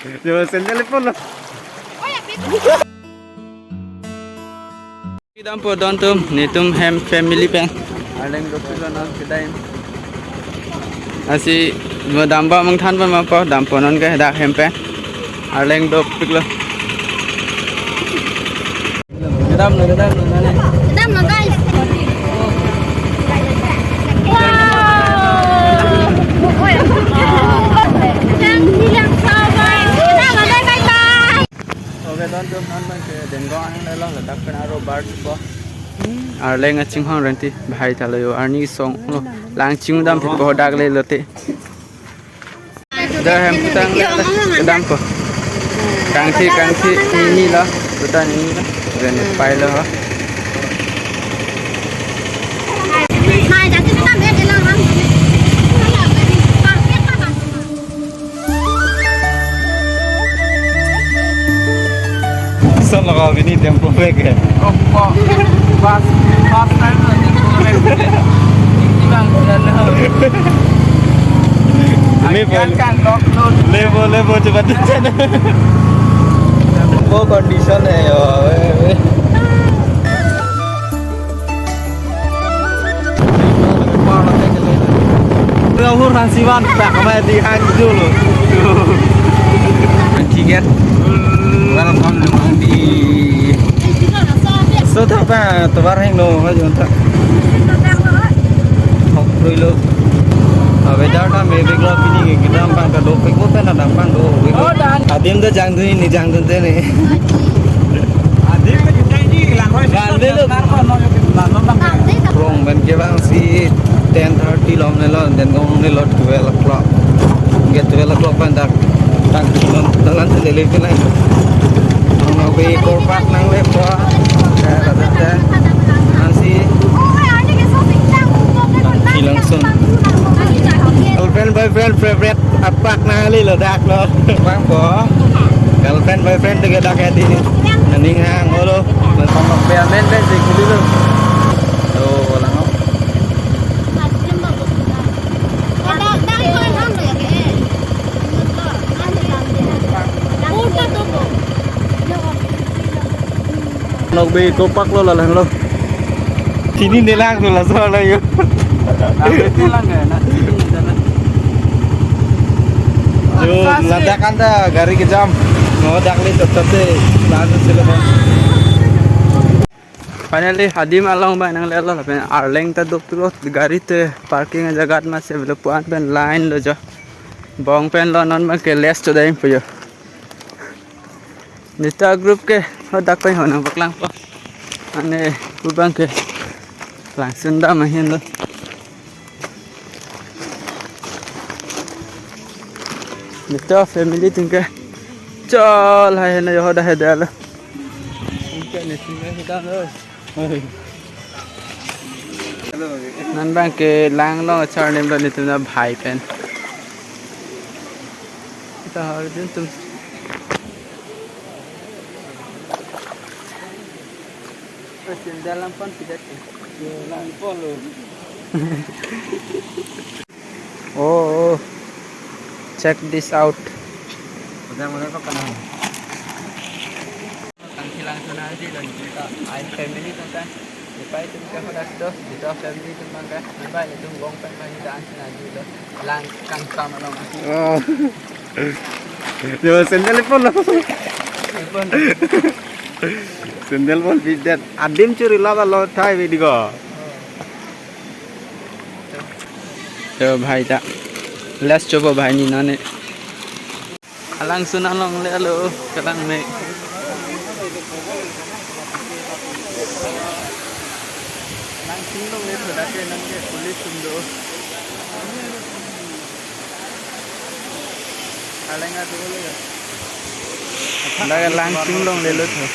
Yo sendal pun lo. Kita po don tum nitum hem family pen. Aleng dokter non kita ini. Asi damba mengthan pun apa dampo non ke dak hem pen. Aleng dokter lo. Kedam lo nane. Kedam lo guys. Arleng aching hong renti bhai thalayo arni song lo lang ching dam phit ko dak le lote da hem putang le dam ko kang thi ni la putan ni la ren pai lo ha hai ja ki dam le la ham Son lagaw ini tempo veke. Oh, pas time lah tempo veke. Ini bang jalan. Ini kan lockdown. Levo cepat sana. वो condition है यार. Rahul Rasiwan tak kemarin di Hangzhou loh. Tiket. Welcome di. So apa tebar hang no aja untuk. Học rồi lo. Bây giờ ta mấy việc lo cái gì kita bang cái đồ phải có phải là đang bang đồ. Adim tu jang tu ni jang tu ni. Adim tu jang ni lang hoy. Gan deh lo. From bên kia bang si 10:30 lom này lo, then gong này lo 12 o'clock. Get 12 o'clock pan tak dalan tu lele kan. Mau pergi korpak nang lepo. Kata nanti langsung. Girlfriend boyfriend favorite apa nali lo dak lo. Bang po. Girlfriend boyfriend tu dak di ni. Nanding hang lo. Sama men sih dulu. Oh, lang. Nó bị cô bắc lo là lo thì đi để lang rồi là sao đây yo ledakan dah gari kejam ngodak ni tetap deh langsung silakan finally hadim along ba nang lelo la pen arleng ta dok tu gari te parking jagat ma se belo puan pen line lo jo bong pen lo non ma ke les to dai puyo Nita group ke hodak pai honang baklang po ane ubang ke langsung dah mahin lo Nita family tingke chol hai na yo hoda heda lo tingke ni tingke heda lo nan bang ke lang lo char nem lo ni tumna bhai pen ta har din tum dalam pun tidak dalam pun lo oh check this out Mana kau kenal? Tangki langsung aja dan kita air family tentang Lepas itu kita pada tu kita family tentang kan lepas itu gong pen main dan aja tu lang kang sama lo oh yo sendal pun lo sendal pun bidat adim curi lava lo thai video yo bhai ta let's coba bhai ni nane alang sunan long le lo kalang me lang sing long le thoda ke nang ke pulis sundo alenga tu le lang sing long le lo tho